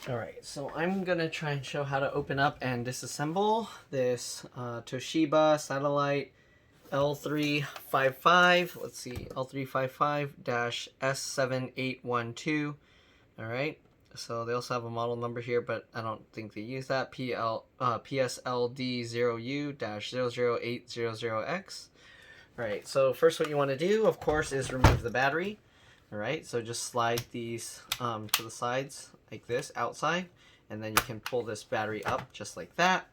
Alright, so I'm going to try and show how to open up and disassemble this Toshiba satellite L355, let's see, L355-S7812. Alright, so they also have a model number here, but I don't think they use that, PSLD0U-00800X. Alright, so first what you want to do, of course, is remove the battery. Alright, so just slide these to the sides like this, outside, and then you can pull this battery up just like that.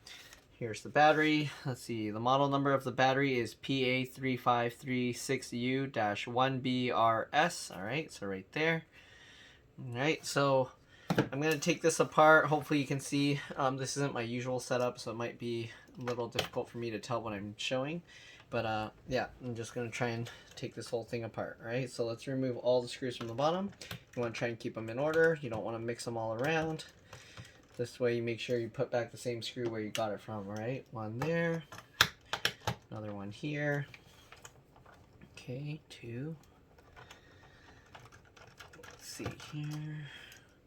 Here's the battery. Let's see, the model number of the battery is PA3536U-1BRS. Alright, so right there. Alright, so I'm going to take this apart. Hopefully you can see this isn't my usual setup, so it might be a little difficult for me to tell what I'm showing. But yeah, I'm just going to try and take this whole thing apart. Alright, so let's remove all the screws from the bottom. You want to try and keep them in order. You don't want to mix them all around. This way you make sure you put back the same screw where you got it from. Alright, one there. Another one here. Okay, two. Let's see here.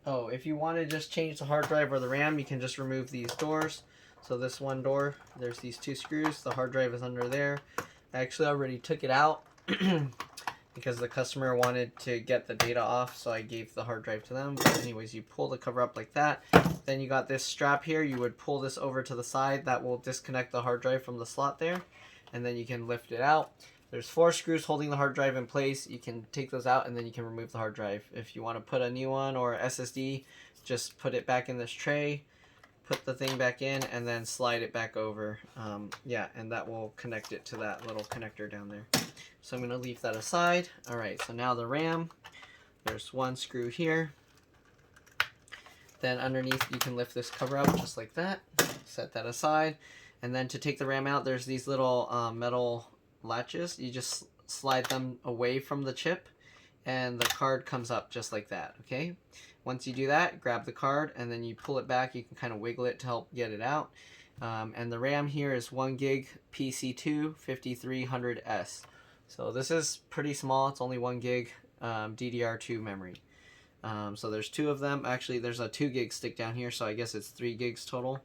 Oh, if you want to just change the hard drive or the RAM, you can just remove these doors. So this one door, there's these two screws. The hard drive is under there. I actually already took it out because the customer wanted to get the data off, so I gave the hard drive to them. But anyways, you pull the cover up like that. Then you got this strap here. You would pull this over to the side. That will disconnect the hard drive from the slot there. And then you can lift it out. There's 4 screws holding the hard drive in place. You can take those out and then you can remove the hard drive. If you want to put a new one or SSD, just put it back in this tray. Put the thing back in and then slide it back over. Yeah, and that will connect it to that little connector down there. So I'm going to leave that aside. Alright, so now the RAM. There's one screw here. Then underneath you can lift this cover up just like that. Set that aside. And then to take the RAM out, there's these little metal latches. You just slide them away from the chip and the card comes up just like that, okay? Once you do that, grab the card and then you pull it back. You can kind of wiggle it to help get it out. And the RAM here is 1 gig PC2 5300S. So this is pretty small. It's only 1 gig DDR2 memory. So there's 2 of them. Actually, there's a 2 gig stick down here, so I guess it's 3 gigs total.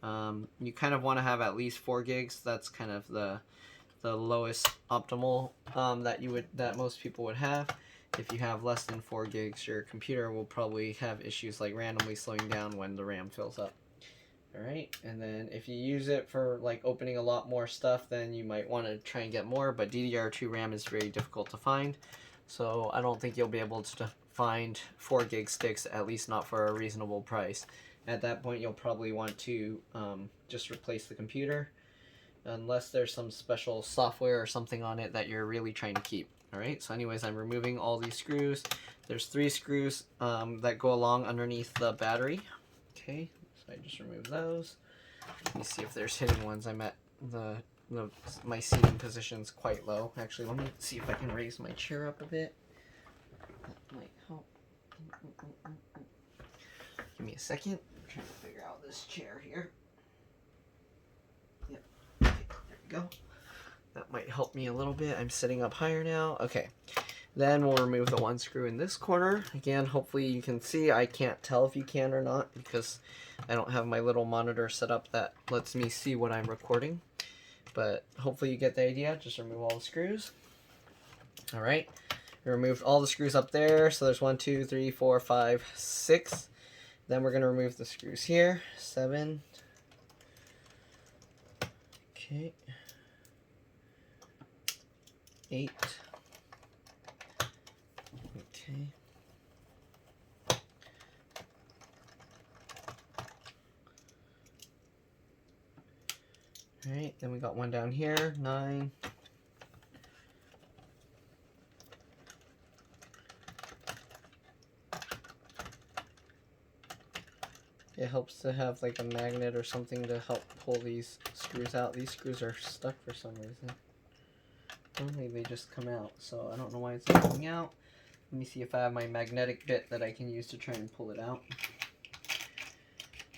You kind of want to have at least 4 gigs. That's kind of the lowest optimal that most people would have. If you have less than 4 gigs, your computer will probably have issues like randomly slowing down when the RAM fills up. Alright, and then if you use it for like opening a lot more stuff, then you might want to try and get more, but DDR2 RAM is very difficult to find. So I don't think you'll be able to find 4 gig sticks, at least not for a reasonable price. At that point, you'll probably want to just replace the computer, unless there's some special software or something on it that you're really trying to keep. Alright, so anyways, I'm removing all these screws. There's 3 screws that go along underneath the battery. Okay, so I just remove those. Let me see if there's hidden ones. I'm at my seating position's quite low. Actually, let me see if I can raise my chair up a bit. That might help. Give me a second. I'm trying to figure out this chair here. Yep. Okay, there we go. That might help me a little bit. I'm sitting up higher now. Okay. Then we'll remove the 1 screw in this corner. Again, hopefully you can see. I can't tell if you can or not because I don't have my little monitor set up that lets me see what I'm recording. But hopefully you get the idea. Just remove all the screws. Alright. We removed all the screws up there. So there's 1, 2, 3, 4, 5, 6. Then we're going to remove the screws here. 7. Okay. 8. Okay. Alright, then we got one down here, 9. It helps to have like a magnet or something to help pull these screws out. These screws are stuck for some reason. Normally they just come out, so I don't know why it's not coming out. Let me see if I have my magnetic bit that I can use to try and pull it out.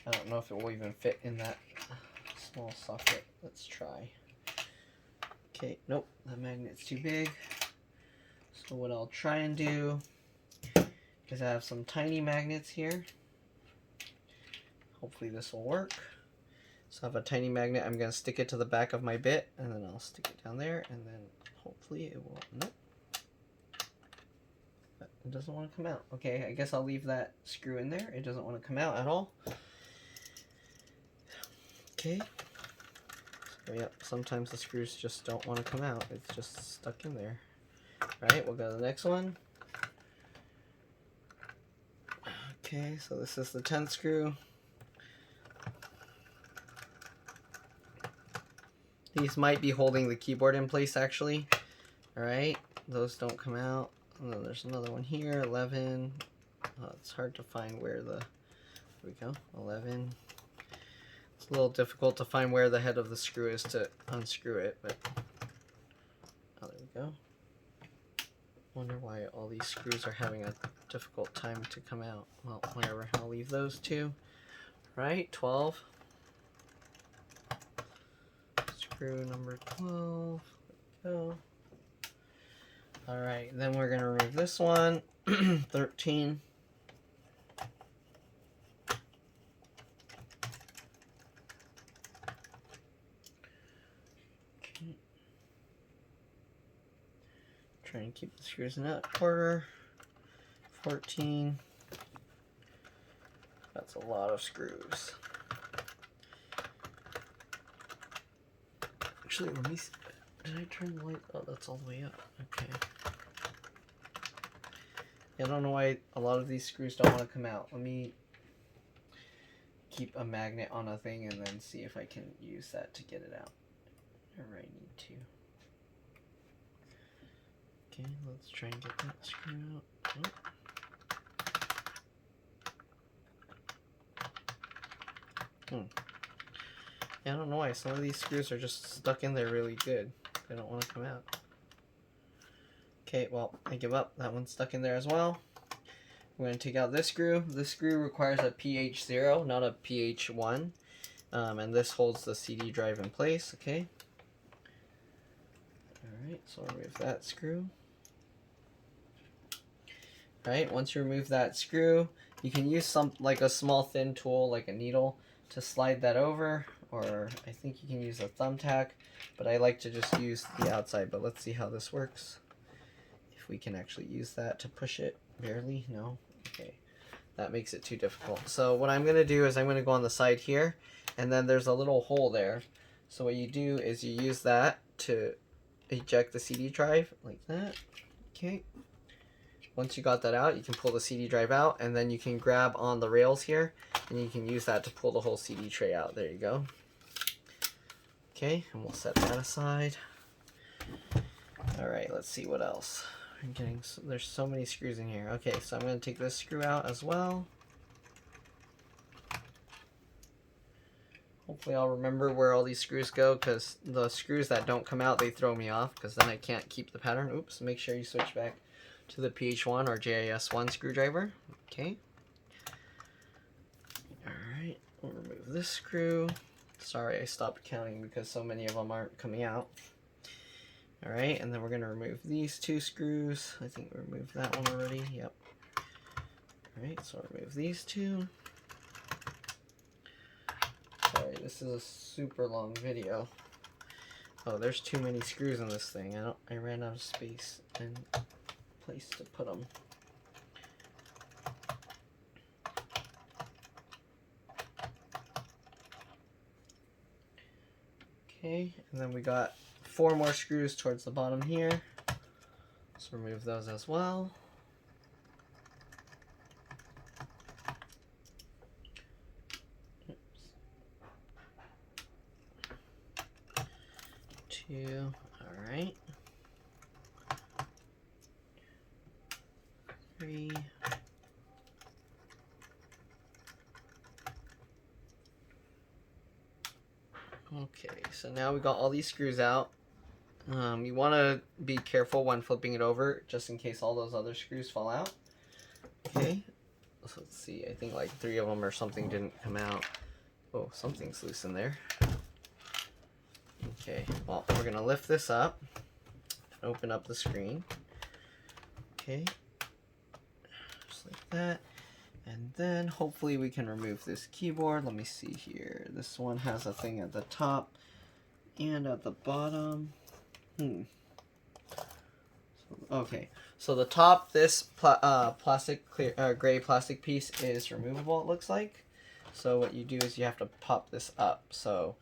I don't know if it will even fit in that small socket. Let's try. Okay, nope, the magnet's too big. So what I'll try and do, because I have some tiny magnets here, hopefully this will work. So I have a tiny magnet. I'm going to stick it to the back of my bit, and then I'll stick it down there, and then hopefully it will. Nope. It doesn't want to come out. Okay, I guess I'll leave that screw in there. It doesn't want to come out at all. Okay. So yep, sometimes the screws just don't want to come out. It's just stuck in there. Alright, we'll go to the next one. Okay, so this is the 10th screw. These might be holding the keyboard in place actually. Alright, those don't come out. And then there's another one here, 11. It's hard to find where the, there we go, 11. It's a little difficult to find where the head of the screw is to unscrew it, but, oh, there we go. Wonder why all these screws are having a difficult time to come out. Well, whatever, I'll leave those two. Right, 12. Screw number 12, there we go. Alright, then we're going to remove this one, 13. Okay. Try and keep the screws in that order. 14. That's a lot of screws. Actually, let me see. Did I turn the light? Oh, that's all the way up. Okay. Yeah, I don't know why a lot of these screws don't want to come out. Let me keep a magnet on a thing and then see if I can use that to get it out. Or I need to. Okay, let's try and get that screw out. Oh. Yeah, I don't know why. Some of these screws are just stuck in there really good. They don't want to come out. Okay, well, I give up. That one's stuck in there as well. We're going to take out this screw. This screw requires a pH0, not a pH1. And this holds the CD drive in place, okay? Alright, so I'll remove that screw. Alright, once you remove that screw, you can use like a small thin tool, like a needle, to slide that over. Or I think you can use a thumbtack, but I like to just use the outside. But let's see how this works. If we can actually use that to push it, barely, no, okay. That makes it too difficult. So what I'm gonna do is I'm gonna go on the side here, and then there's a little hole there. So what you do is you use that to eject the CD drive, like that, okay. Once you got that out, you can pull the CD drive out, and then you can grab on the rails here, and you can use that to pull the whole CD tray out. There you go. Okay, and we'll set that aside. Alright, let's see what else. I'm getting, there's so many screws in here. Okay, so I'm going to take this screw out as well. Hopefully I'll remember where all these screws go, because the screws that don't come out, they throw me off, because then I can't keep the pattern. Oops, make sure you switch back to the PH1 or JIS1 screwdriver. Okay. Alright, we'll remove this screw. Sorry, I stopped counting because so many of them aren't coming out. Alright, and then we're going to remove these two screws. I think we removed that one already. Yep. Alright, so I'll remove these two. Sorry, this is a super long video. Oh, there's too many screws in this thing. I ran out of space and place to put them. Okay, and then we got 4 more screws towards the bottom here. So remove those as well. Oops. 2, all right. 3. Okay, so now we got all these screws out. You want to be careful when flipping it over, just in case all those other screws fall out. Okay, so let's see, I think like 3 of them or something didn't come out. Oh, something's loose in there. Okay, well, we're going to lift this up, open up the screen. Okay, just like that. And then hopefully we can remove this keyboard. Let me see here. This one has a thing at the top and at the bottom. Okay, so the top, this gray plastic piece is removable, it looks like. So what you do is you have to pop this up. So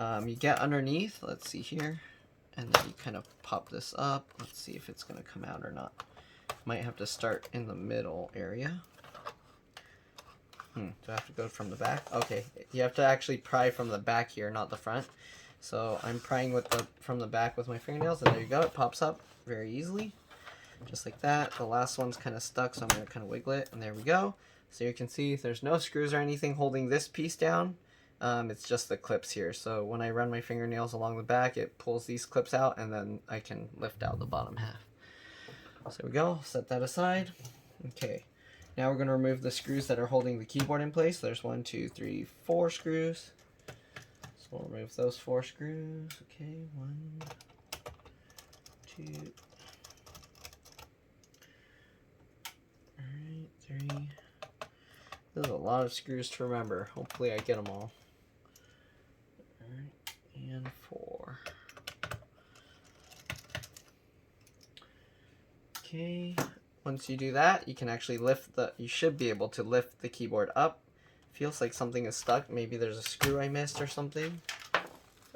you get underneath, let's see here, and then you kind of pop this up. Let's see if it's going to come out or not. Might have to start in the middle area. Do I have to go from the back? Okay, you have to actually pry from the back here, not the front. So I'm prying from the back with my fingernails, and there you go. It pops up very easily, just like that. The last one's kind of stuck, so I'm going to kind of wiggle it, and there we go. So you can see there's no screws or anything holding this piece down. It's just the clips here. So when I run my fingernails along the back, it pulls these clips out, and then I can lift out the bottom half. So there we go. Set that aside. Okay. Now we're going to remove the screws that are holding the keyboard in place. There's 1, 2, 3, 4 screws. So we'll remove those 4 screws. Okay, 1, 2. Alright, 3. There's a lot of screws to remember. Hopefully I get them all. Alright, and 4. Okay. Once you do that, you can actually you should be able to lift the keyboard up. Feels like something is stuck. Maybe there's a screw I missed or something.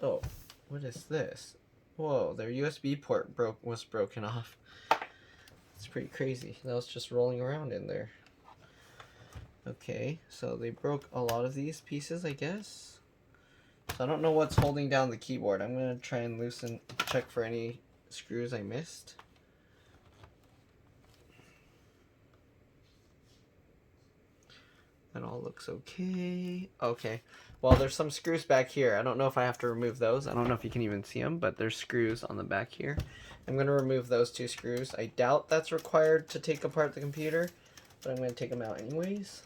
Oh, what is this? Whoa, their USB port was broken off. It's pretty crazy. That was just rolling around in there. Okay, so they broke a lot of these pieces, I guess. So I don't know what's holding down the keyboard. I'm going to try and check for any screws I missed. That all looks okay. Okay. Well, there's some screws back here. I don't know if I have to remove those. I don't know if you can even see them, but there's screws on the back here. I'm going to remove those 2 screws. I doubt that's required to take apart the computer, but I'm going to take them out anyways.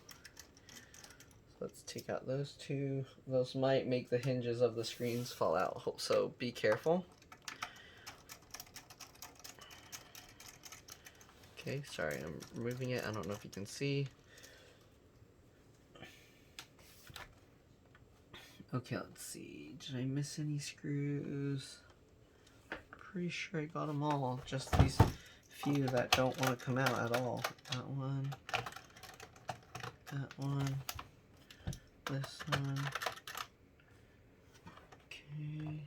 So let's take out those 2. Those might make the hinges of the screens fall out, so be careful. Okay, sorry, I'm removing it. I don't know if you can see. Okay, let's see. Did I miss any screws? Pretty sure I got them all. Just these few that don't want to come out at all. That one. That one. This one. Okay.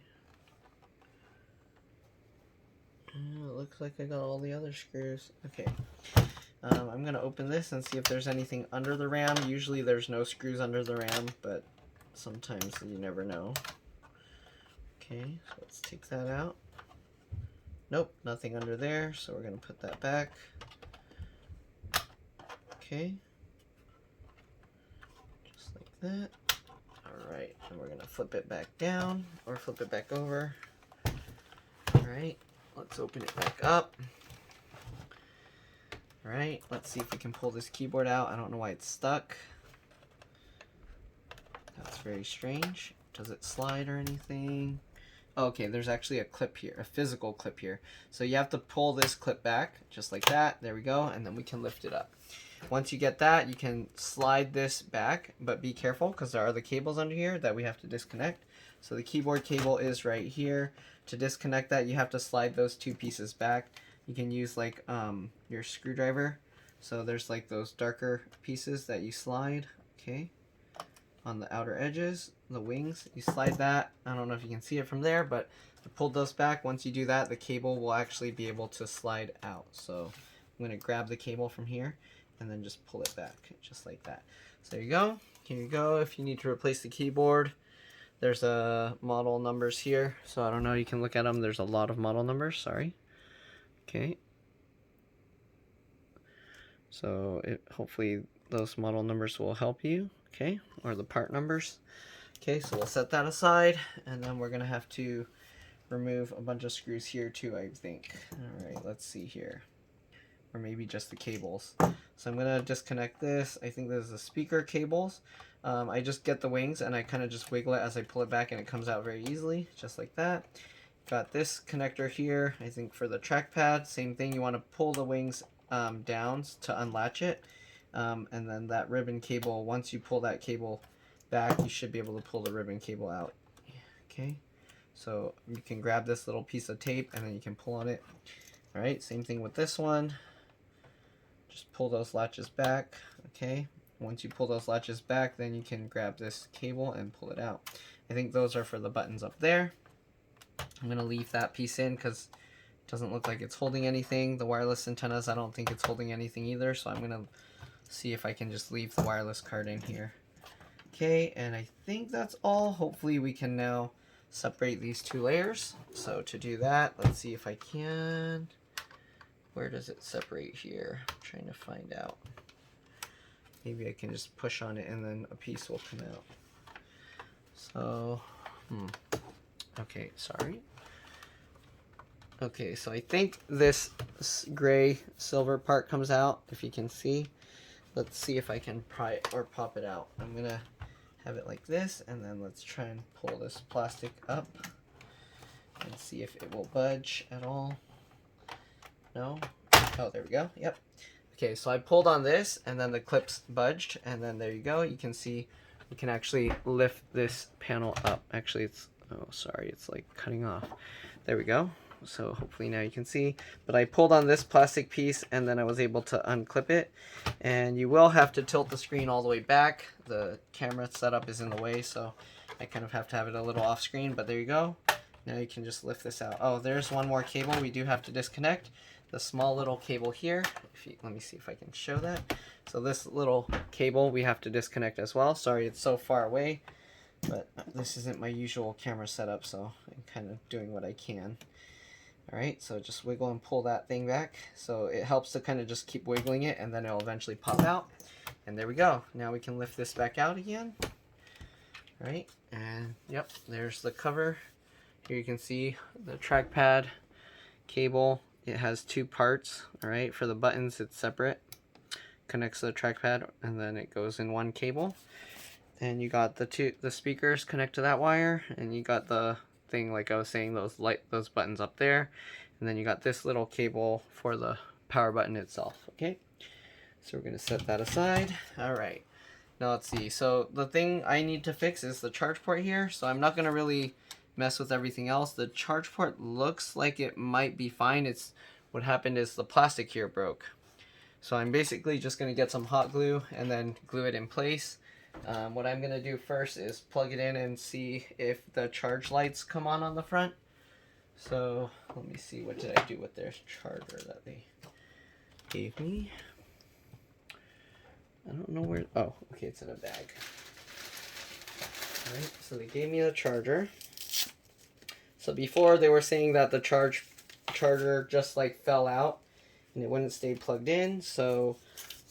It looks like I got all the other screws. Okay. I'm going to open this and see if there's anything under the RAM. Usually there's no screws under the RAM, but sometimes you never know. Okay, so let's take that out. Nope, nothing under there, so we're going to put that back. Okay. Just like that. Alright, and we're going to flip it back down, or flip it back over. Alright, let's open it back up. Alright, let's see if we can pull this keyboard out. I don't know why it's stuck. That's very strange. Does it slide or anything? Okay, there's actually a clip here, a physical clip here. So you have to pull this clip back, just like that. There we go, and then we can lift it up. Once you get that, you can slide this back, but be careful because there are the cables under here that we have to disconnect. So the keyboard cable is right here. To disconnect that, you have to slide those 2 pieces back. You can use like your screwdriver. So there's like those darker pieces that you slide, okay, on the outer edges, the wings. You slide that. I don't know if you can see it from there, but I pulled those back. Once you do that, the cable will actually be able to slide out. So I'm going to grab the cable from here and then just pull it back, just like that. So there you go. Here you go. If you need to replace the keyboard, there's model numbers here. So I don't know, you can look at them. There's a lot of model numbers, sorry. Okay. So hopefully those model numbers will help you, okay, or the part numbers. Okay, so we'll set that aside, and then we're going to have to remove a bunch of screws here too, I think. Alright, let's see here. Or maybe just the cables. So I'm going to disconnect this. I think this is the speaker cables. I just get the wings and I kind of just wiggle it as I pull it back and it comes out very easily, just like that. Got this connector here, I think for the trackpad. Same thing, you want to pull the wings down to unlatch it. And then that ribbon cable, once you pull that cable back, you should be able to pull the ribbon cable out. Okay, so you can grab this little piece of tape and then you can pull on it. All right, same thing with this one. Just pull those latches back. Okay, once you pull those latches back, then you can grab this cable and pull it out. I think those are for the buttons up there. I'm going to leave that piece in because it doesn't look like it's holding anything. The wireless antennas, I don't think it's holding anything either, so I'm going to see if I can just leave the wireless card in here. Okay, and I think that's all. Hopefully we can now separate these two layers. So to do that, let's see if I can. Where does it separate here? I'm trying to find out. Maybe I can just push on it and then a piece will come out. So, okay, sorry. Okay, so I think this gray silver part comes out, if you can see. Let's see if I can pry it or pop it out. I'm gonna have it like this, and then let's try and pull this plastic up and see if it will budge at all. No? Oh, there we go. Yep. Okay, so I pulled on this, and then the clips budged, and then there you go. You can see we can actually lift this panel up. Actually, it's, oh, sorry, it's like cutting off. There we go. So hopefully now you can see. But I pulled on this plastic piece, and then I was able to unclip it. And you will have to tilt the screen all the way back. The camera setup is in the way, so I kind of have to have it a little off screen, but there you go. Now you can just lift this out. Oh, there's one more cable we do have to disconnect. The small little cable here. Let me see if I can show that. So this little cable we have to disconnect as well. Sorry, it's so far away, but this isn't my usual camera setup, so I'm kind of doing what I can. Alright, so just wiggle and pull that thing back. So it helps to kind of just keep wiggling it, and then it'll eventually pop out. And there we go. Now we can lift this back out again. Alright, and yep, there's the cover. Here you can see the trackpad cable. It has two parts. Alright, for the buttons it's separate. Connects to the trackpad, and then it goes in one cable. And you got the speakers connect to that wire, and you got the thing, like I was saying, those buttons up there, and then you got this little cable for the power button itself. Okay, so we're gonna set that aside. All right, now let's see. So the thing I need to fix is the charge port here, so I'm not gonna really mess with everything else. The charge port looks like it might be fine. It's what happened is the plastic here broke, so I'm basically just gonna get some hot glue and then glue it in place. What I'm going to do first is plug it in and see if the charge lights come on the front. So let me see, what did I do with their charger that they gave me? I don't know where, oh, okay, it's in a bag. Alright, so they gave me the charger. So before they were saying that the charger just like fell out and it wouldn't stay plugged in, so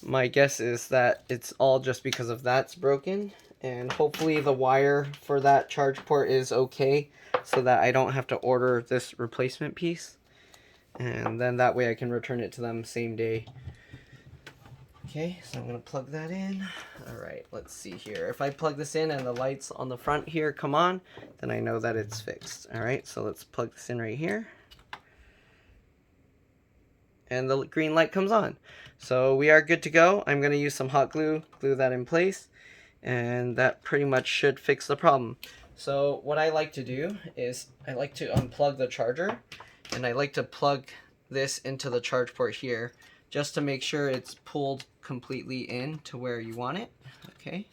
my guess is that it's all just because of that's broken, and hopefully the wire for that charge port is okay so that I don't have to order this replacement piece, and then that way I can return it to them same day. Okay, so I'm going to plug that in. Alright, let's see here. If I plug this in and the lights on the front here come on, then I know that it's fixed. Alright, so let's plug this in right here. And the green light comes on. So we are good to go. I'm going to use some hot glue, glue that in place, and that pretty much should fix the problem. So what I like to do is I like to unplug the charger, and I like to plug this into the charge port here just to make sure it's pulled completely in to where you want it. Okay,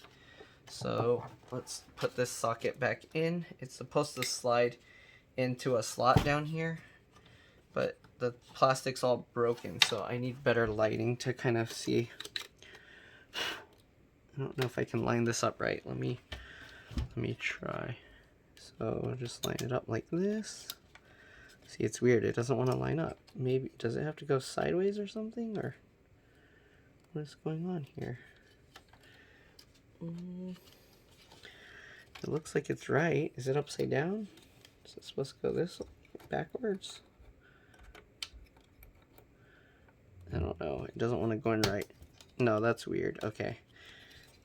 so let's put this socket back in. It's supposed to slide into a slot down here, but the plastic's all broken, so I need better lighting to kind of see. I don't know if I can line this up right. Let me try. So just line it up like this. See, it's weird. It doesn't want to line up. Maybe, does it have to go sideways or something? Or what is going on here? It looks like it's right. Is it upside down? Is it supposed to go this way? Backwards? I don't know. It doesn't want to go in right. No, that's weird. Okay.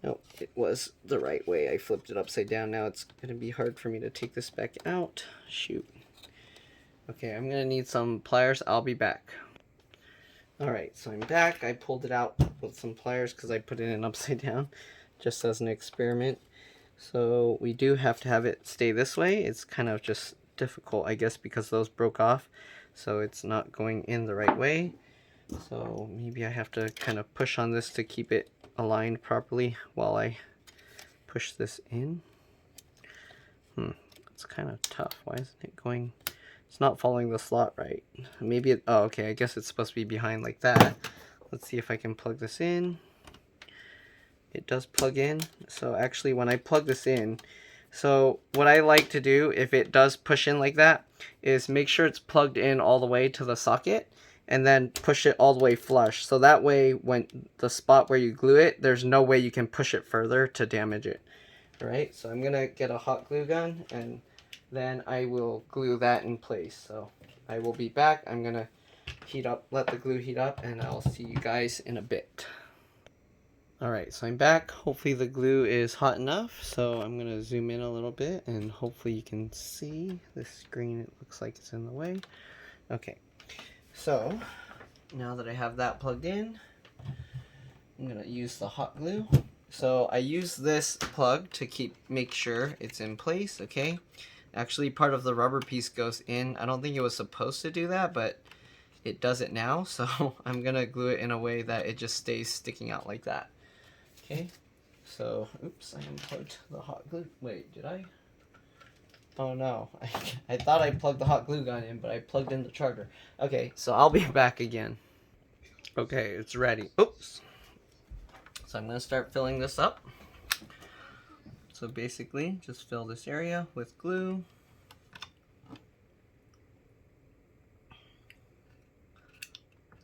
Nope, it was the right way. I flipped it upside down. Now it's going to be hard for me to take this back out. Shoot. Okay, I'm going to need some pliers. I'll be back. Alright, so I'm back. I pulled it out with some pliers because I put it in upside down just as an experiment. So we do have to have it stay this way. It's kind of just difficult, I guess, because those broke off. So it's not going in the right way. So maybe I have to kind of push on this to keep it aligned properly while I push this in. It's kind of tough. Why isn't it going? It's not following the slot right. Maybe it, oh, okay, I guess it's supposed to be behind like that. Let's see if I can plug this in. It does plug in. So actually when I plug this in, so what I like to do if it does push in like that is make sure it's plugged in all the way to the socket and then push it all the way flush. So that way when the spot where you glue it, there's no way you can push it further to damage it. All right, so I'm gonna get a hot glue gun and then I will glue that in place. So I will be back. I'm gonna heat up, let the glue heat up, and I'll see you guys in a bit. Alright, so I'm back. Hopefully the glue is hot enough. So I'm gonna zoom in a little bit and hopefully you can see the screen. It looks like it's in the way. Okay, so now that I have that plugged in, I'm gonna use the hot glue. So I use this plug to make sure it's in place, okay? Actually, part of the rubber piece goes in. I don't think it was supposed to do that, but it does it now. So I'm gonna glue it in a way that it just stays sticking out like that. Okay, so, oops, I unplugged the hot glue. Wait, did I? Oh no, I thought I plugged the hot glue gun in, but I plugged in the charger. Okay, so I'll be back again. Okay, it's ready. Oops. So I'm gonna start filling this up. So basically, just fill this area with glue.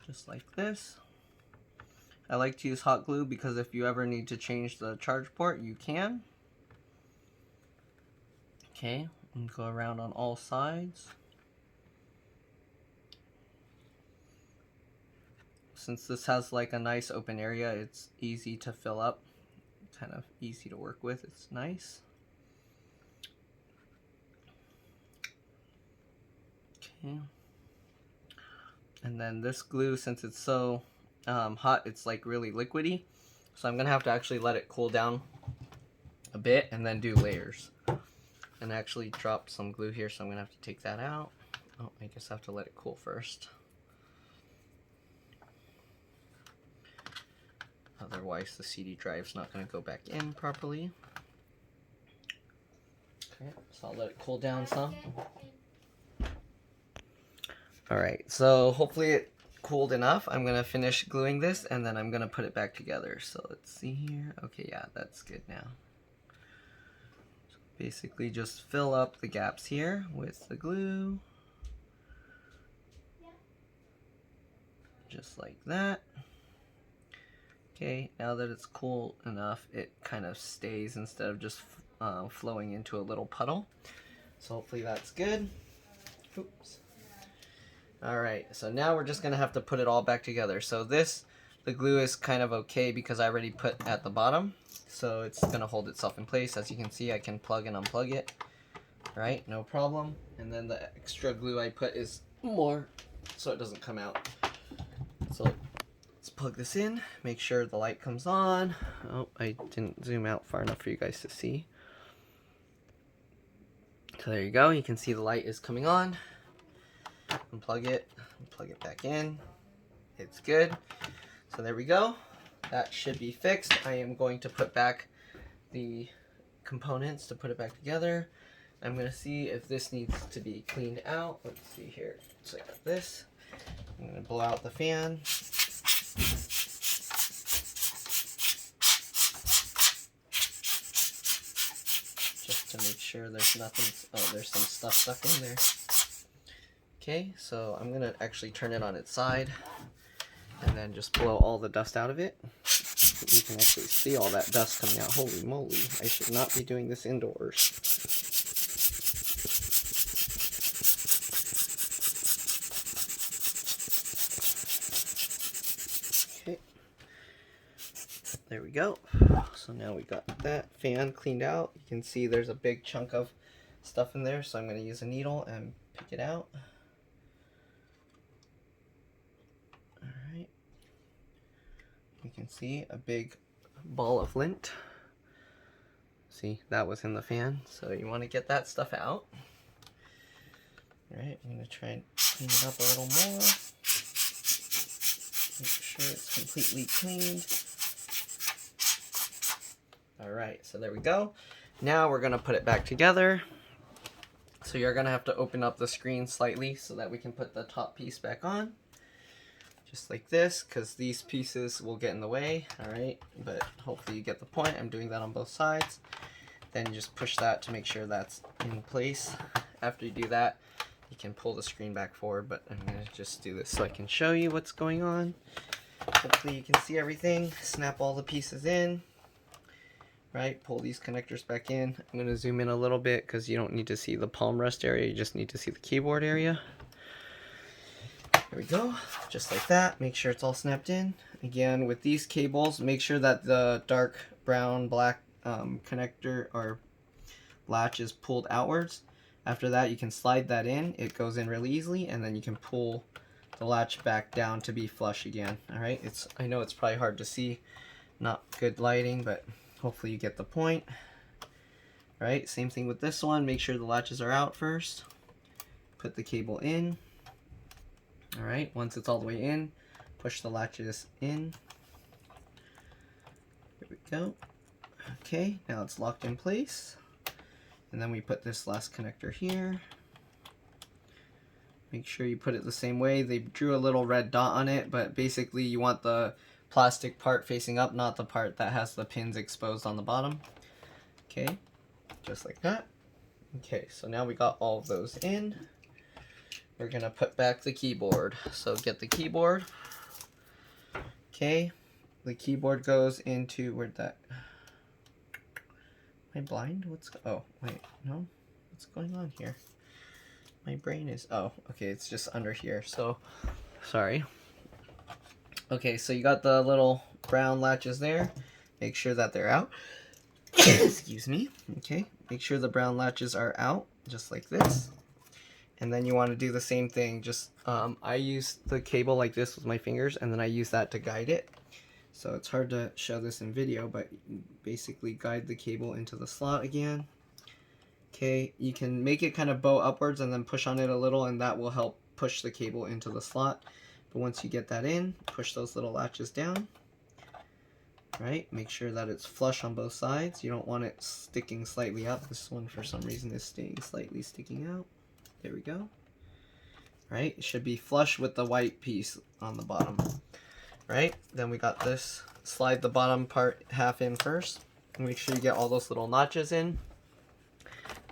Just like this. I like to use hot glue because if you ever need to change the charge port, you can. Okay, and go around on all sides. Since this has like a nice open area, it's easy to fill up. Kind of easy to work with. It's nice. Okay. And then this glue, since it's so hot, it's like really liquidy. So I'm gonna have to actually let it cool down a bit and then do layers. And I actually dropped some glue here, so I'm gonna have to take that out. Oh, I guess I have to let it cool first. Otherwise the CD drive's not going to go back in properly. Okay, so I'll let it cool down some. Alright, so hopefully it cooled enough. I'm going to finish gluing this and then I'm going to put it back together. So let's see here. Okay, yeah, that's good now. So basically just fill up the gaps here with the glue. Just like that. Okay, now that it's cool enough, it kind of stays instead of just flowing into a little puddle. So hopefully that's good. Oops. Alright, so now we're just going to have to put it all back together. So the glue is kind of okay because I already put at the bottom. So it's going to hold itself in place. As you can see, I can plug and unplug it. Right, no problem. And then the extra glue I put is more so it doesn't come out. So let's plug this in, make sure the light comes on. Oh, I didn't zoom out far enough for you guys to see. So there you go, you can see the light is coming on. Unplug it, plug it back in. It's good. So there we go. That should be fixed. I am going to put back the components to put it back together. I'm going to see if this needs to be cleaned out. Let's see here. So I got this. I'm going to blow out the fan. Just to make sure there's nothing. Oh, there's some stuff stuck in there. Okay, so I'm going to actually turn it on its side and then just blow all the dust out of it. You can actually see all that dust coming out. Holy moly, I should not be doing this indoors. Okay, there we go. So now we got that fan cleaned out. You can see there's a big chunk of stuff in there, so I'm going to use a needle and pick it out. Alright. you can see a big ball of lint. See, that was in the fan, so you want to get that stuff out. All right, I'm going to try and clean it up a little more. Make sure it's completely cleaned. All right, so there we go. Now we're going to put it back together. So you're going to have to open up the screen slightly so that we can put the top piece back on. Just like this, because these pieces will get in the way, all right? But hopefully you get the point. I'm doing that on both sides. Then you just push that to make sure that's in place. After you do that, you can pull the screen back forward, but I'm going to just do this so I can show you what's going on. Hopefully you can see everything. Snap all the pieces in. Right, pull these connectors back in. I'm going to zoom in a little bit because you don't need to see the palm rest area, you just need to see the keyboard area. There we go, just like that. Make sure it's all snapped in. Again, with these cables, make sure that the dark brown black connector or latch is pulled outwards. After that, you can slide that in. It goes in really easily, and then you can pull the latch back down to be flush again. All right, I know it's probably hard to see, not good lighting, but hopefully you get the point. All right, same thing with this one. Make sure the latches are out first. Put the cable in. All right, once it's all the way in, push the latches in. There we go. Okay, now it's locked in place. And then we put this last connector here. Make sure you put it the same way. They drew a little red dot on it, but basically you want the plastic part facing up, not the part that has the pins exposed on the bottom. Okay, just like that. Okay, so now we got all of those in. We're gonna put back the keyboard. So get the keyboard. Okay, the keyboard goes into, where'd that, am I blind? Oh, wait, no, what's going on here? My brain is, oh, okay, it's just under here, so, sorry. Okay, so you got the little brown latches there. Make sure that they're out. Excuse me. Okay, make sure the brown latches are out, just like this. And then you want to do the same thing. Just I use the cable like this with my fingers, and then I use that to guide it. So it's hard to show this in video, but basically guide the cable into the slot again. Okay, you can make it kind of bow upwards and then push on it a little, and that will help push the cable into the slot. But once you get that in, push those little latches down. Right, make sure that it's flush on both sides. You don't want it sticking slightly up. This one for some reason is staying slightly sticking out. There we go. Right, it should be flush with the white piece on the bottom. Right, then we got this. Slide the bottom part half in first. Make sure you get all those little notches in.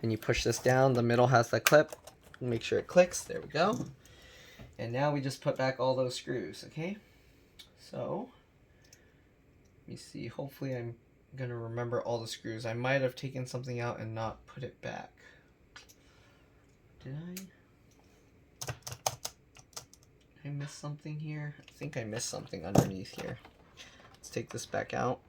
And you push this down. The middle has the clip. Make sure it clicks. There we go. And now we just put back all those screws, okay? So, let me see. Hopefully I'm going to remember all the screws. I might have taken something out and not put it back. Did I miss something here? I think I missed something underneath here. Let's take this back out.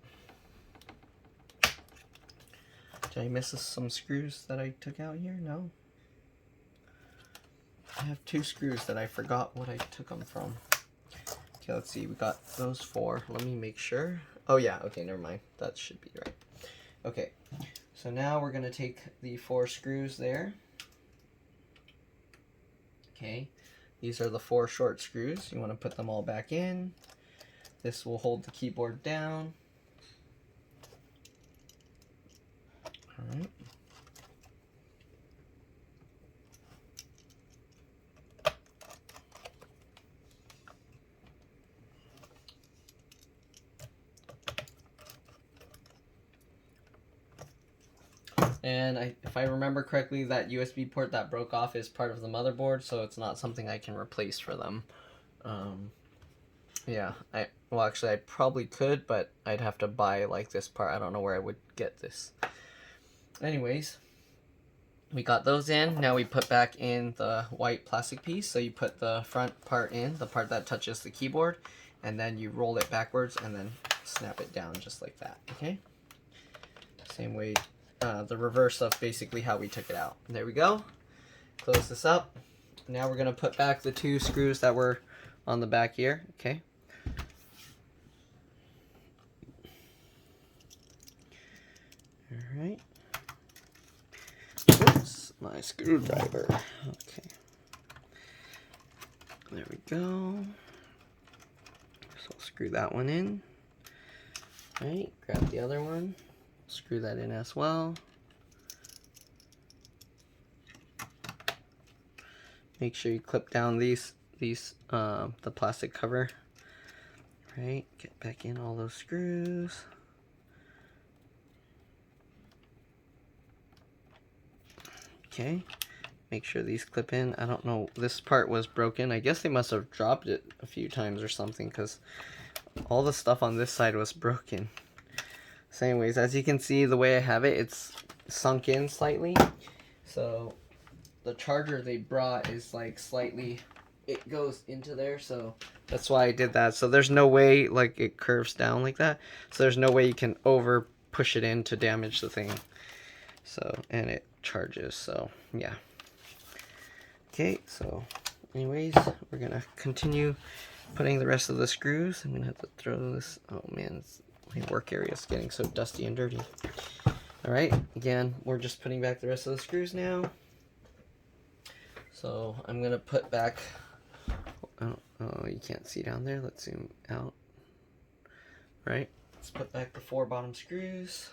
Did I miss some screws that I took out here? No. I have 2 screws that I forgot what I took them from. Okay, let's see. We got those 4. Let me make sure. Oh yeah, okay, never mind. That should be right. Okay, so now we're going to take the 4 screws there. Okay, these are the 4 short screws. You want to put them all back in. This will hold the keyboard down. All right. And if I remember correctly, that USB port that broke off is part of the motherboard, so it's not something I can replace for them. Yeah, well actually I probably could, but I'd have to buy like this part. I don't know where I would get this. Anyways, we got those in. Now we put back in the white plastic piece. So you put the front part in, the part that touches the keyboard, and then you roll it backwards and then snap it down just like that, okay? Same way. The reverse of basically how we took it out. There we go. Close this up. Now we're going to put back the 2 screws that were on the back here. Okay. Alright. Oops, my screwdriver. Okay. There we go. So I'll screw that one in. Alright, grab the other one. Screw that in as well. Make sure you clip down the plastic cover. Right, get back in all those screws. Okay, make sure these clip in. I don't know, this part was broken. I guess they must have dropped it a few times or something, because all the stuff on this side was broken. So anyways, as you can see, the way I have it, it's sunk in slightly. So the charger they brought is like slightly, it goes into there, so that's why I did that. So there's no way like it curves down like that. So there's no way you can over push it in to damage the thing. So, and it charges, so yeah. Okay, so anyways, we're gonna continue putting the rest of the screws. I'm gonna have to throw this, oh man, my work area is getting so dusty and dirty. Alright, again, we're just putting back the rest of the screws now. So I'm gonna put back, oh, you can't see down there. Let's zoom out. Right, let's put back the 4 bottom screws.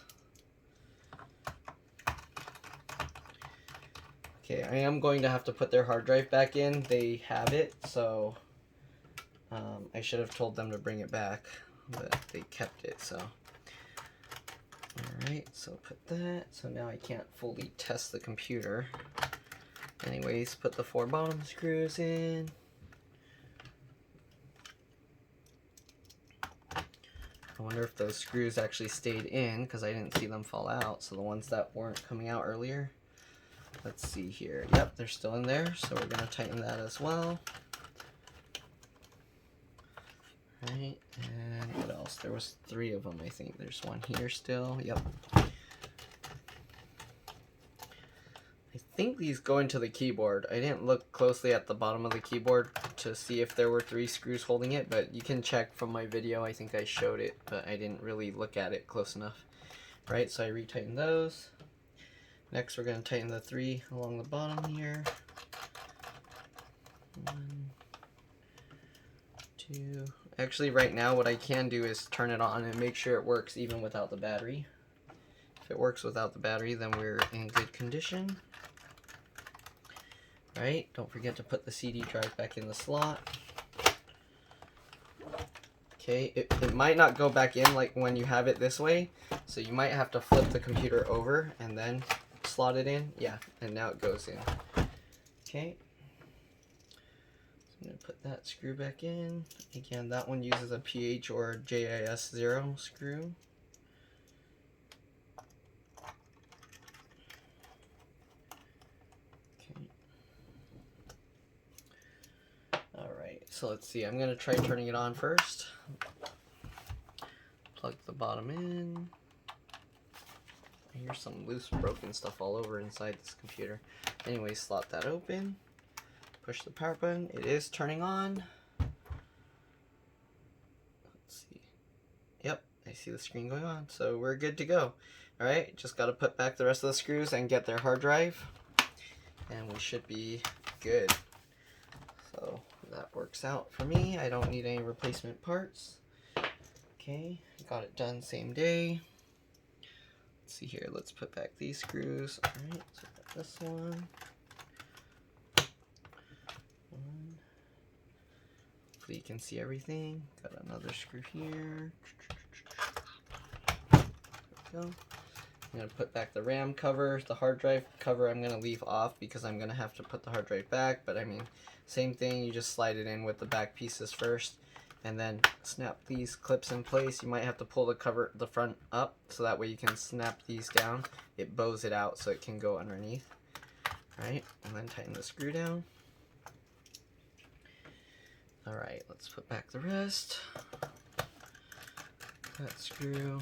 Okay, I am going to have to put their hard drive back in. They have it, so I should have told them to bring it back, but they kept it, so. Alright, so put that. So now I can't fully test the computer. Anyways, put the 4 bottom screws in. I wonder if those screws actually stayed in, because I didn't see them fall out. So the ones that weren't coming out earlier. Let's see here. Yep, they're still in there, so we're going to tighten that as well. Right, and what else? There was 3 of them, I think. There's one here still. Yep. I think these go into the keyboard. I didn't look closely at the bottom of the keyboard to see if there were 3 screws holding it, but you can check from my video. I think I showed it, but I didn't really look at it close enough. Right, so I retightened those. Next, we're going to tighten the 3 along the bottom here. 1, 2. Actually, right now, what I can do is turn it on and make sure it works even without the battery. If it works without the battery, then we're in good condition. Right, don't forget to put the CD drive back in the slot. Okay, it might not go back in like when you have it this way, so you might have to flip the computer over and then slot it in. Yeah, and now it goes in. Okay. I'm going to put that screw back in. Again, that one uses a PH or JIS0 screw. Okay. Alright, so let's see. I'm going to try turning it on first. Plug the bottom in. I hear some loose broken stuff all over inside this computer. Anyway, slot that open. Push the power button. It is turning on. Let's see. Yep, I see the screen going on. So we're good to go. Alright, just got to put back the rest of the screws and get their hard drive. And we should be good. So that works out for me. I don't need any replacement parts. Okay, got it done same day. Let's see here. Let's put back these screws. Alright, so got this one. Hopefully you can see everything. Got another screw here. There we go. I'm going to put back the RAM cover. The hard drive cover I'm going to leave off because I'm going to have to put the hard drive back. But I mean, same thing. You just slide it in with the back pieces first. And then snap these clips in place. You might have to pull the cover, the front up, so that way you can snap these down. It bows it out so it can go underneath. Alright, and then tighten the screw down. Alright, let's put back the rest. That screw.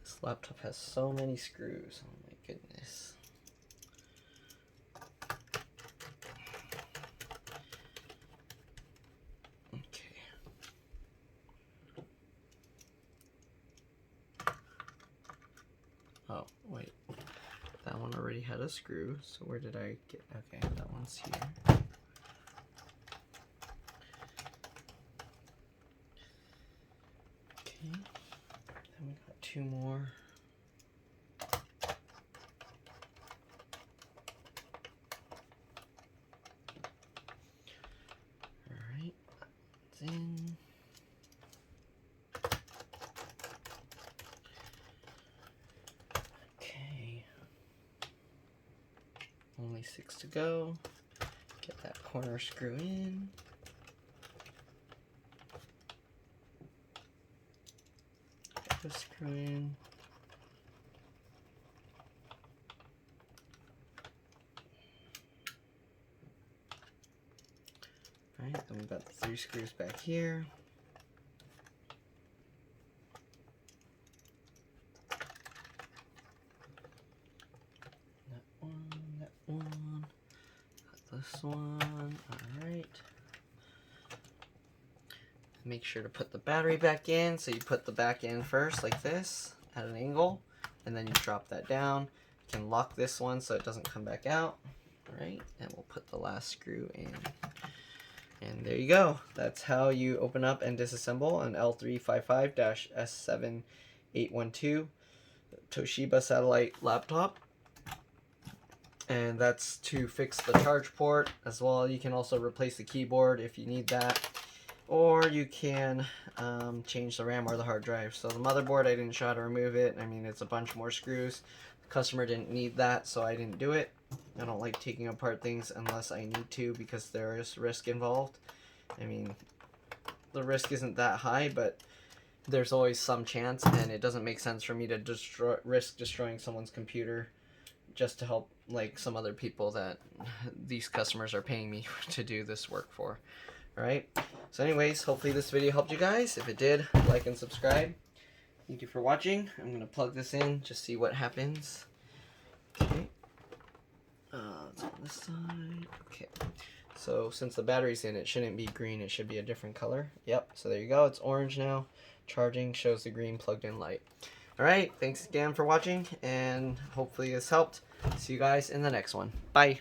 This laptop has so many screws. Oh my goodness. Okay. Oh, wait. That one already had a screw, so where did I get... Okay, that one's here. Okay, then we got 2 more. Alright, that's in. Okay. Only 6 to go. Get that corner screw in. Get the screw in. Alright, then we've got the 3 screws back here. That one. Got this one. Alright. Make sure to put the battery back in. So you put the back in first, like this, at an angle, and then you drop that down. You can lock this one so it doesn't come back out. Alright, and we'll put the last screw in. And there you go. That's how you open up and disassemble an L355-S7812 Toshiba satellite laptop. And that's to fix the charge port as well. You can also replace the keyboard if you need that. Or you can change the RAM or the hard drive. So the motherboard, I didn't show how to remove it. I mean, it's a bunch more screws. The customer didn't need that, so I didn't do it. I don't like taking apart things unless I need to because there is risk involved. I mean, the risk isn't that high, but there's always some chance, and it doesn't make sense for me to risk destroying someone's computer just to help like some other people that these customers are paying me to do this work for. Alright, so anyways, hopefully this video helped you guys. If it did, like and subscribe. Thank you for watching. I'm going to plug this in, just see what happens. Okay. It's on this side. Okay. So since the battery's in, it shouldn't be green. It should be a different color. Yep. So there you go. It's orange now. Charging shows the green plugged in light. Alright, thanks again for watching, and hopefully this helped. See you guys in the next one. Bye.